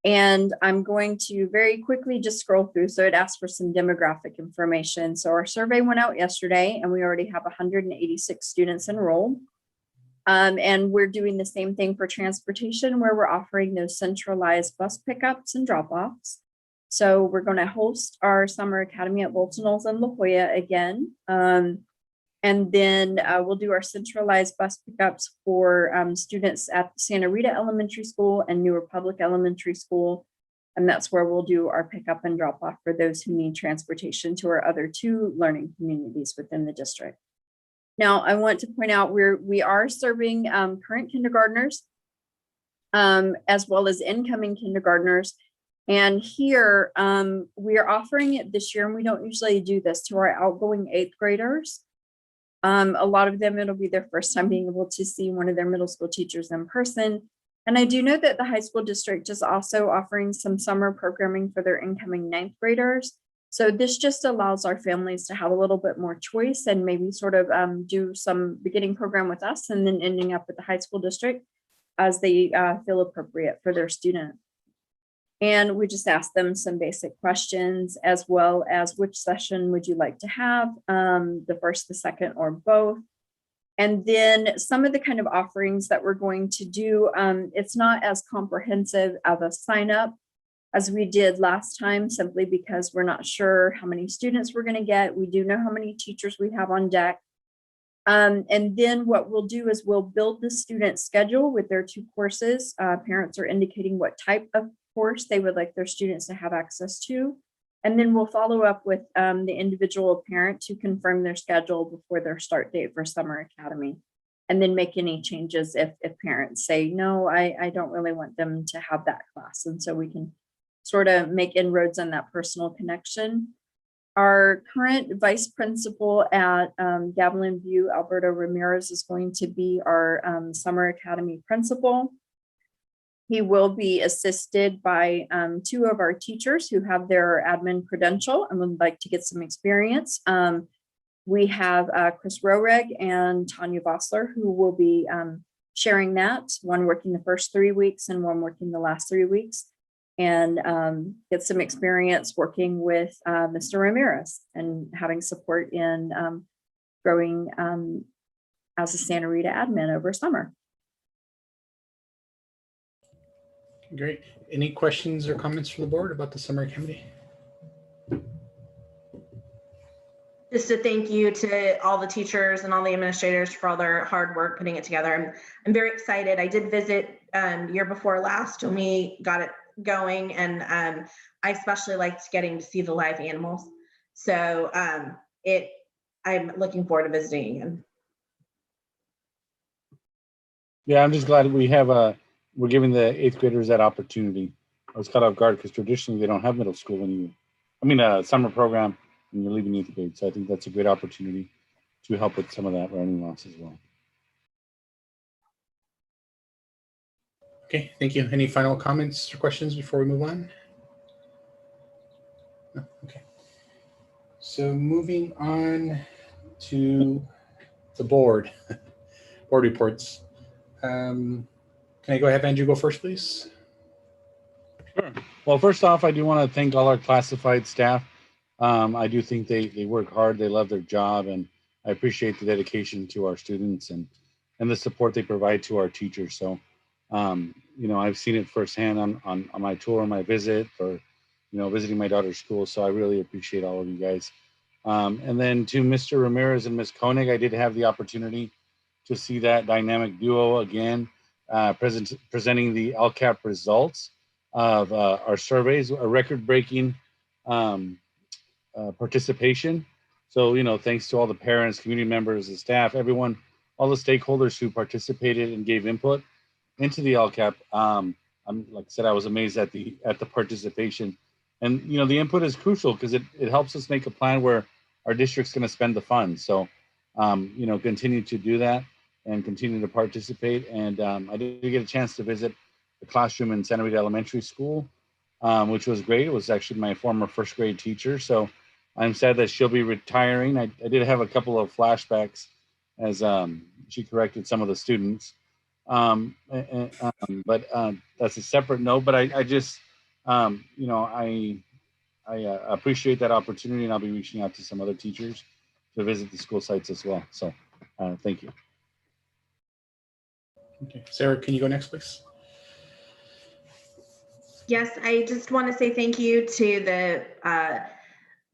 E: And I'm going to very quickly just scroll through. So it asks for some demographic information. So our survey went out yesterday and we already have 186 students enrolled. And we're doing the same thing for transportation, where we're offering those centralized bus pickups and drop-offs. So we're going to host our summer academy at Bolton Knolls and La Jolla again. And then we'll do our centralized bus pickups for students at Santa Rita Elementary School and New Republic Elementary School. And that's where we'll do our pickup and drop off for those who need transportation to our other 2 learning communities within the district. Now, I want to point out we are serving current kindergartners as well as incoming kindergartners. And here we are offering it this year, and we don't usually do this, to our outgoing 8th graders. A lot of them, it'll be their first time being able to see one of their middle school teachers in person. And I do know that the high school district is also offering some summer programming for their incoming 9th graders. So this just allows our families to have a little bit more choice and maybe sort of do some beginning program with us and then ending up with the high school district as they feel appropriate for their student. And we just asked them some basic questions, as well as which session would you like to have, the first, the second, or both. And then some of the kind of offerings that we're going to do, it's not as comprehensive of a sign up as we did last time, simply because we're not sure how many students we're going to get. We do know how many teachers we have on deck. And then what we'll do is we'll build the student schedule with their 2 courses. Parents are indicating what type of course they would like their students to have access to. And then we'll follow up with the individual parent to confirm their schedule before their start date for summer academy. And then make any changes if parents say, no, I don't really want them to have that class. And so we can sort of make inroads on that personal connection. Our current vice principal at Gavilan View, Alberto Ramirez, is going to be our summer academy principal. He will be assisted by 2 of our teachers who have their admin credential and would like to get some experience. We have Chris Roreg and Tanya Vossler, who will be sharing that, one working the first 3 weeks and one working the last 3 weeks, and get some experience working with Mr. Ramirez and having support in growing as a Santa Rita admin over summer.
B: Great. Any questions or comments from the board about the summer academy?
D: Just a thank you to all the teachers and all the administrators for all their hard work putting it together. I'm very excited. I did visit year before last when we got it going, and I especially liked getting to see the live animals. So I'm looking forward to visiting again.
K: Yeah, I'm just glad we have we're giving the 8th graders that opportunity. I was caught off guard because traditionally they don't have middle school summer program when you're leaving 8th grade. So I think that's a great opportunity to help with some of that learning loss as well.
B: Okay, thank you. Any final comments or questions before we move on? No? Okay. So moving on to the board reports. Can I go ahead, Andrew, go first, please?
K: Sure. Well, first off, I do want to thank all our classified staff. I do think they work hard, they love their job, and I appreciate the dedication to our students and the support they provide to our teachers. So, I've seen it firsthand on my tour, my visit, or, visiting my daughter's school. So I really appreciate all of you guys. And then to Mr. Ramirez and Ms. Koenig, I did have the opportunity to see that dynamic duo again, presenting the LCAP results of our surveys, a record-breaking participation. So, thanks to all the parents, community members, the staff, everyone, all the stakeholders who participated and gave input into the LCAP. Like I said, I was amazed at the participation, and the input is crucial because it helps us make a plan where our district's going to spend the funds. So, continue to do that and continue to participate. And I did get a chance to visit the classroom in Santa Rita Elementary School, which was great. It was actually my former first grade teacher. So I'm sad that she'll be retiring. I did have a couple of flashbacks as she corrected some of the students. But that's a separate note. But I just, I appreciate that opportunity, and I'll be reaching out to some other teachers to visit the school sites as well. So thank you.
B: Okay, Sarah, can you go next, please?
D: Yes, I just want to say thank you to the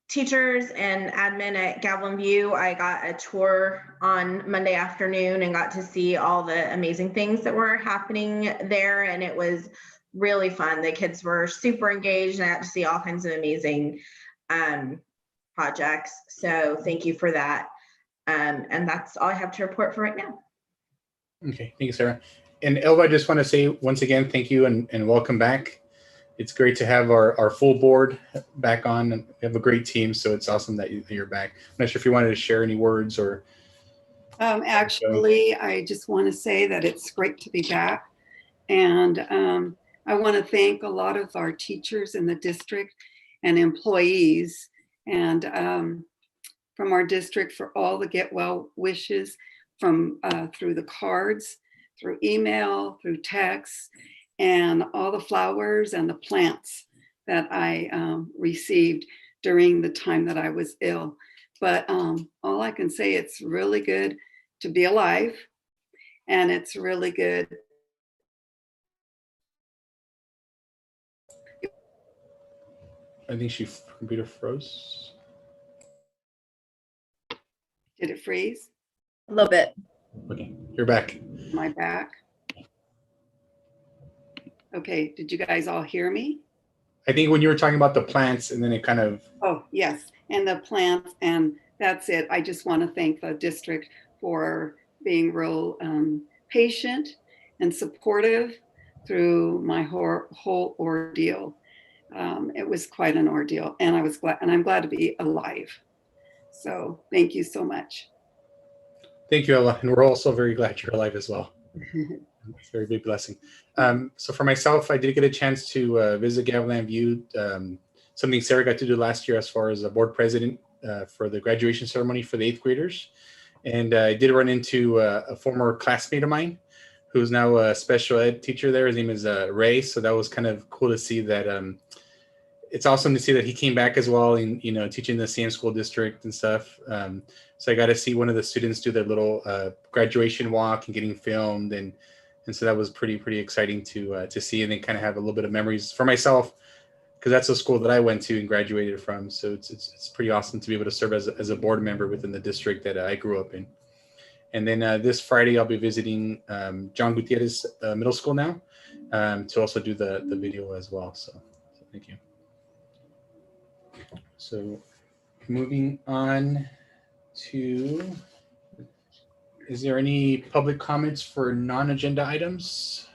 D: teachers and admin at Gavilan View. I got a tour on Monday afternoon and got to see all the amazing things that were happening there, and it was really fun. The kids were super engaged, and I got to see all kinds of amazing projects. So thank you for that. And that's all I have to report for right now.
B: Okay, thank you, Sarah. And Elva, I just want to say once again, thank you and welcome back. It's great to have our full board back on. And we have a great team, so it's awesome that you're back. I'm not sure if you wanted to share any words or.
A: Actually, I just want to say that it's great to be back. And I want to thank a lot of our teachers in the district and employees and from our district for all the get well wishes from through the cards, through email, through text, and all the flowers and the plants that I received during the time that I was ill. But all I can say, it's really good to be alive, and it's really good.
B: I think she computer froze.
A: Did it freeze?
E: A little bit.
B: Okay, you're back.
A: Am I back? Okay, did you guys all hear me?
B: I think when you were talking about the plants, and then it kind of.
A: Oh, yes, and the plants, and that's it. I just want to thank the district for being real patient and supportive through my whole ordeal. It was quite an ordeal, and I'm glad to be alive. So thank you so much.
B: Thank you, Ella, and we're also very glad you're alive as well. It's a very big blessing. So for myself, I did get a chance to visit Gavilan View, something Sarah got to do last year as far as a board president for the graduation ceremony for the 8th graders. And I did run into a former classmate of mine who's now a special ed teacher there. His name is Ray. So that was kind of cool to see that. It's awesome to see that he came back as well and, teaching the same school district and stuff. So I got to see one of the students do their little graduation walk and getting filmed. And so that was pretty exciting to see, and then kind of have a little bit of memories for myself, because that's the school that I went to and graduated from. So it's pretty awesome to be able to serve as a board member within the district that I grew up in. And then this Friday, I'll be visiting John Gutierrez Middle School now to also do the video as well. So thank you. So moving on to, is there any public comments for non-agenda items?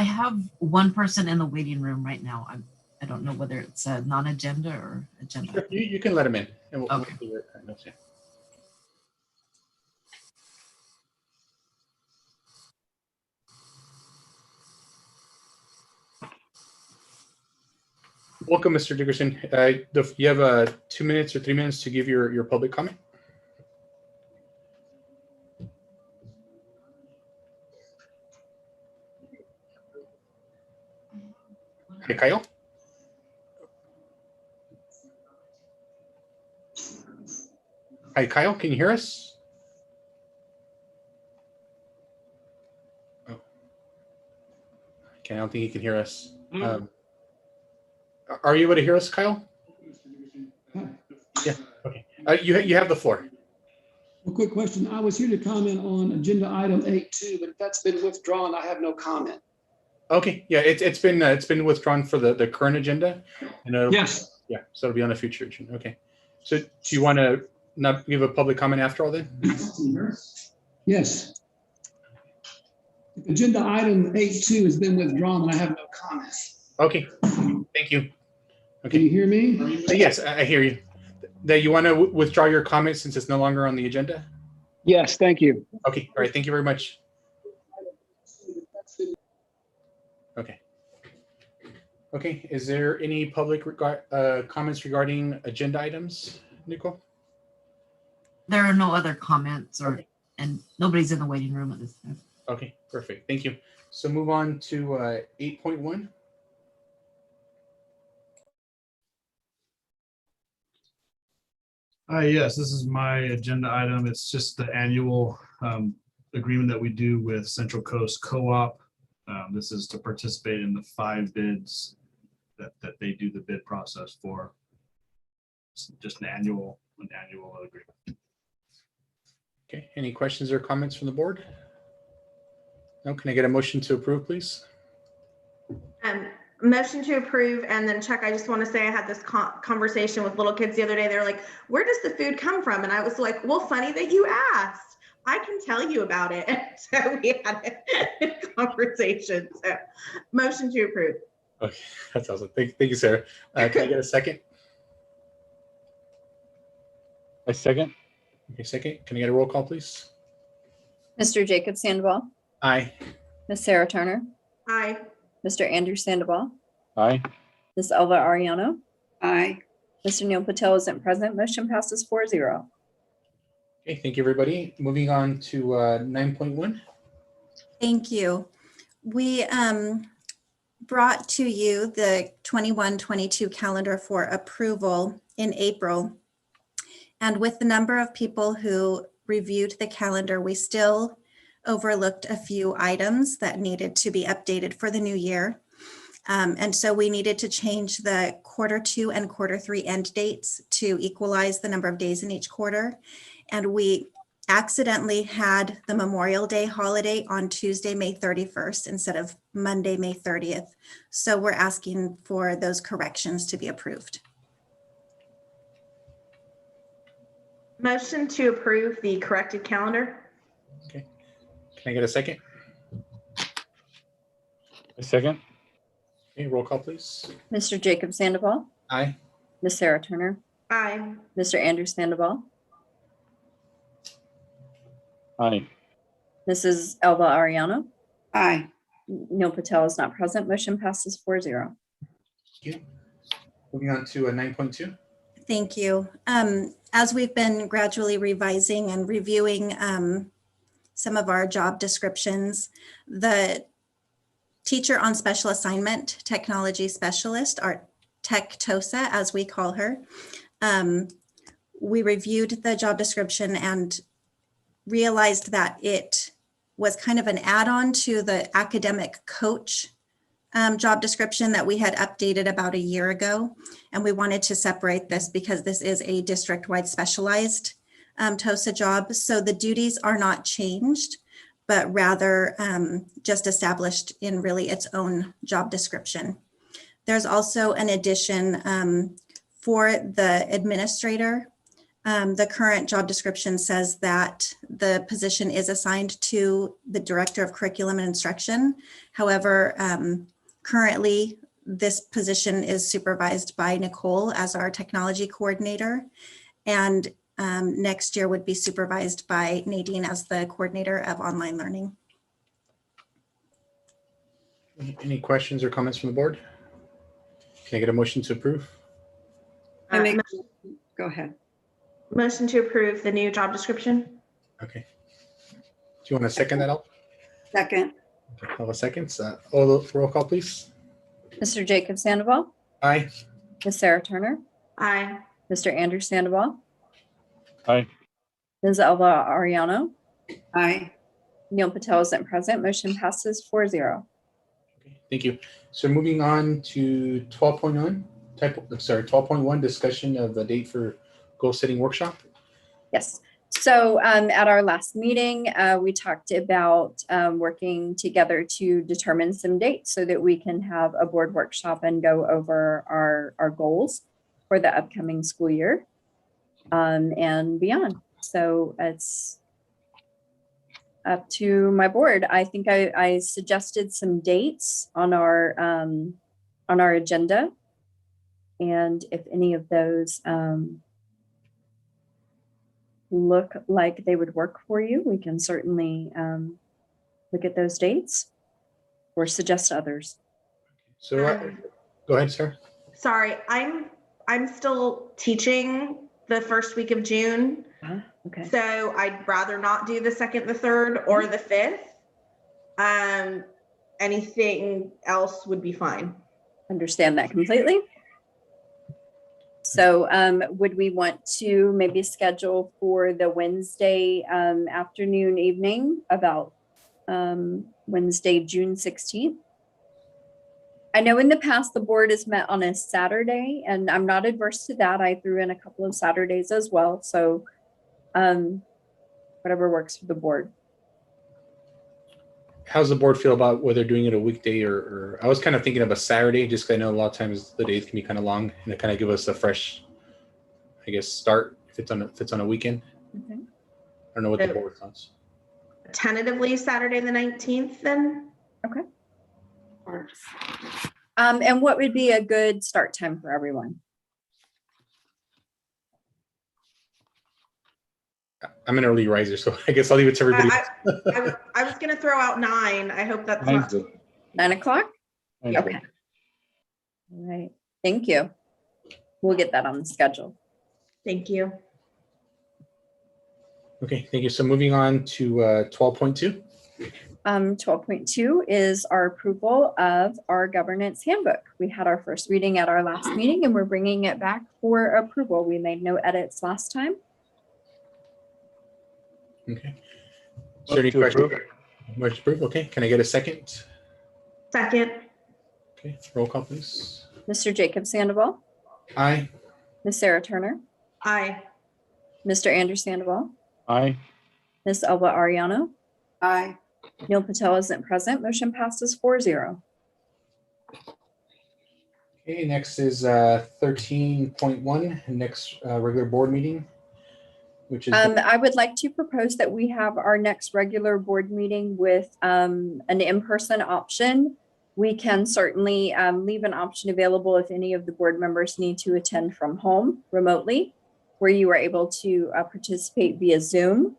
G: I have one person in the waiting room right now. I don't know whether it's a non-agenda or agenda.
B: Sure, you can let him in. And we'll
G: Okay.
B: figure it out. Okay. Welcome, Mr. Dickerson. You have 2 minutes or 3 minutes to give your public comment. Hey, Kyle. Hi, Kyle. Can you hear us? Oh. Okay, I don't think he can hear us. Are you able to hear us, Kyle? Yeah. Okay. You have the floor.
M: A quick question. I was here to comment on agenda item 8.2, but if that's been withdrawn, I have no comment.
B: Okay. Yeah, it's been withdrawn for the current agenda. And
M: Yes.
B: Yeah. So it'll be on a future agenda. Okay. So do you want to not give a public comment after all then?
M: Yes. If agenda item 8.2 has been withdrawn, and I have no comment.
B: Okay. Thank you. Okay.
M: Can you hear me?
B: Yes, I hear you. That you want to withdraw your comment since it's no longer on the agenda?
M: Yes, thank you.
B: Okay. All right. Thank you very much. Okay. Okay. Is there any public comments regarding agenda items, Nicole?
G: There are no other comments and nobody's in the waiting room at this time.
B: Okay, perfect. Thank you. So move on to 8.1.
H: Yes, this is my agenda item. It's just the annual agreement that we do with Central Coast Co-op. This is to participate in the 5 bids that they do the bid process for. It's just an annual agreement.
B: Okay, any questions or comments from the board? No, can I get a motion to approve, please?
D: Motion to approve. And then Chuck, I just want to say I had this conversation with little kids the other day. They're like, where does the food come from? And I was like, well, funny that you asked. I can tell you about it. So we had a conversation. So motion to approve.
B: Okay, that's awesome. Thank you, Sarah. Can I get a second?
K: A second.
B: Okay, second. Can I get a roll call, please?
E: Mr. Jacob Sandoval,
B: Aye.
E: Ms. Sarah Turner,
D: Aye.
E: Mr. Andrew Sandoval,
K: Aye.
E: Ms. Elva Ariano,
A: Aye.
E: Mr. Neil Patel isn't present. Motion passes 4-0.
B: Okay, thank you, everybody. Moving on to 9.1.
L: Thank you. We brought to you the 21-22 calendar for approval in April. And with the number of people who reviewed the calendar, we still overlooked a few items that needed to be updated for the new year. And so we needed to change the Q2 and Q3 end dates to equalize the number of days in each quarter. And we accidentally had the Memorial Day holiday on Tuesday, May 31st instead of Monday, May 30th. So we're asking for those corrections to be approved.
D: Motion to approve the corrected calendar.
B: Okay. Can I get a second?
K: A second.
B: Okay, roll call, please.
E: Mr. Jacob Sandoval,
B: Aye.
E: Ms. Sarah Turner,
D: Aye.
E: Mr. Andrew Sandoval,
K: Aye.
E: Mrs. Elva Ariano,
A: Aye.
E: Neil Patel is not present. Motion passes 4-0.
B: Thank you. Moving on to 9.2.
L: Thank you. As we've been gradually revising and reviewing some of our job descriptions, the teacher on special assignment, technology specialist, or Tech TOSA, as we call her, we reviewed the job description and realized that it was kind of an add-on to the academic coach job description that we had updated about a year ago. And we wanted to separate this because this is a district-wide specialized TOSA job. So the duties are not changed, but rather just established in really its own job description. There's also an addition for the administrator The current job description says that the position is assigned to the Director of Curriculum and Instruction. However, currently this position is supervised by Nicole as our technology coordinator, and next year would be supervised by Nadine as the coordinator of online learning.
B: Any questions or comments from the board? Can I get a motion to approve?
A: Go ahead.
D: Motion to approve the new job description.
B: Okay. Do you want to second that, Al?
A: Second.
B: Okay, I'll have a second. Roll call, please.
E: Mr. Jacob Sandoval,
B: Aye.
E: Ms. Sarah Turner,
D: Aye.
E: Mr. Andrew Sandoval,
K: Aye.
E: Ms. Elva Ariano,
A: Aye.
E: Neil Patel isn't present. Motion passes 4-0.
B: Okay, thank you. So moving on to 12.1, 12.1, discussion of the date for goal setting workshop.
E: Yes. So at our last meeting, we talked about working together to determine some dates so that we can have a board workshop and go over our goals for the upcoming school year and beyond. So it's up to my board. I think I suggested some dates on our agenda. And if any of those look like they would work for you, we can certainly look at those dates or suggest others.
B: So go ahead, Sarah.
D: Sorry, I'm still teaching the first week of June.
E: Okay.
D: So I'd rather not do the 2nd, the 3rd, or the 5th. Anything else would be fine.
E: Understand that completely. So would we want to maybe schedule for the Wednesday afternoon, evening, about Wednesday, June 16th? I know in the past the board has met on a Saturday, and I'm not adverse to that. I threw in a couple of Saturdays as well. So whatever works for the board.
B: How's the board feel about whether doing it a weekday or I was kind of thinking of a Saturday, just because I know a lot of times the days can be kind of long and it kind of give us a fresh, I guess, start if it's on a weekend.
E: Okay.
B: I don't know what the board thoughts.
D: Tentatively Saturday the 19th then?
E: Okay. And what would be a good start time for everyone?
B: I'm an early riser, so I guess I'll leave it to everybody.
D: I was going to throw out 9. I hope that's not.
E: 9 o'clock?
K: Thank
E: Okay.
K: you.
E: All right. Thank you. We'll get that on the schedule.
D: Thank you.
B: Okay, thank you. So moving on to 12.2.
E: 12.2 is our approval of our governance handbook. We had our first reading at our last meeting and we're bringing it back for approval. We made no edits last time.
B: Okay. Is there any questions? Motion approved. Okay, can I get a second?
D: Second.
B: Okay, roll call, please.
E: Mr. Jacob Sandoval,
B: Aye.
E: Ms. Sarah Turner,
D: Aye.
E: Mr. Andrew Sandoval,
K: Aye.
E: Ms. Elva Ariano,
A: Aye.
E: Neil Patel isn't present. Motion passes 4-0.
B: Okay, next is 13.1, next regular board meeting, which is
E: I would like to propose that we have our next regular board meeting with an in-person option. We can certainly leave an option available if any of the board members need to attend from home remotely, where you are able to participate via Zoom.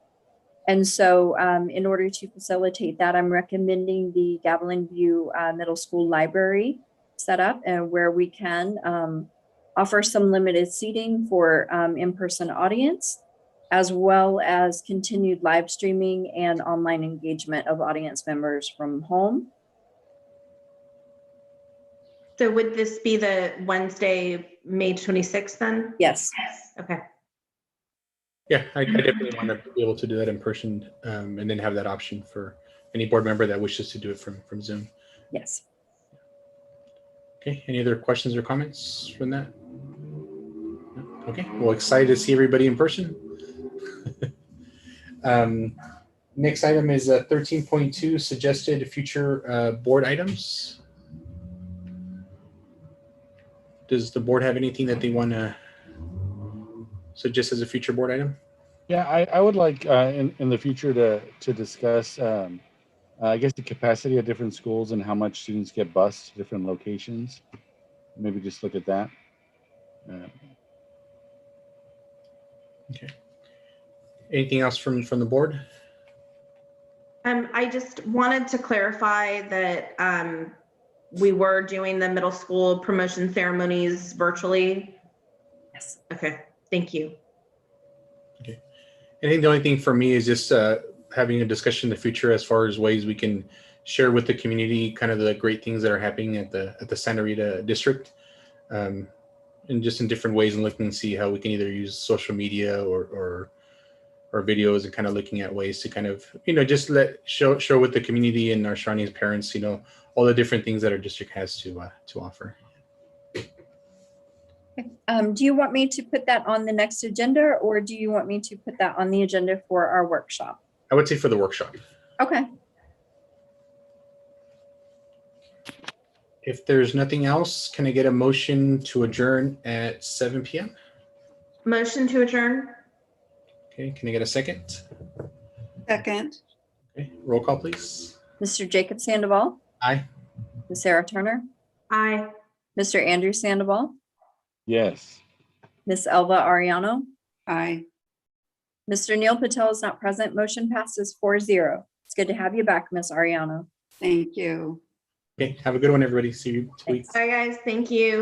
E: And so in order to facilitate that, I'm recommending the Gavilan View Middle School Library setup, where we can offer some limited seating for in-person audience, as well as continued live streaming and online engagement of audience members from home.
D: So would this be the Wednesday, May 26th then?
E: Yes.
D: Okay.
B: yeah, I definitely want to be able to do that in person and then have that option for any board member that wishes to do it from Zoom.
E: Yes.
B: Okay, any other questions or comments from that? Okay, well, excited to see everybody in person. Next item is 13.2, suggested future board items. Does the board have anything that they want to So just as a future board item?
K: Yeah, I would like in the future to discuss, I guess, the capacity of different schools and how much students get bused to different locations. Maybe just look at that.
B: Okay. Anything else from the board?
D: I just wanted to clarify that we were doing the middle school promotion ceremonies virtually.
E: Yes.
D: Okay, thank you.
B: Okay. I think the only thing for me is just having a discussion in the future as far as ways we can share with the community kind of the great things that are happening at the Santa Rita district, and just in different ways, and looking to see how we can either use social media or videos, and kind of looking at ways to kind of, just show with the community and our surrounding parents, all the different things that our district has to offer.
E: Do you want me to put that on the next agenda, or do you want me to put that on the agenda for our workshop?
B: I would say for the workshop.
E: Okay.
B: If there's nothing else, can I get a motion to adjourn at 7 p.m.?
D: Motion to adjourn.
B: Okay, can I get a second?
A: Second.
B: Okay, roll call, please.
E: Mr. Jacob Sandoval,
B: Aye.
E: Ms. Sarah Turner,
D: Aye.
E: Mr. Andrew Sandoval,
K: Yes.
E: Ms. Elva Ariano,
A: Aye.
E: Mr. Neil Patel is not present. Motion passes 4-0. It's good to have you back, Ms. Ariano.
A: Thank you.
B: Okay, have a good one, everybody. See you next week.
D: Bye, guys. Thank you.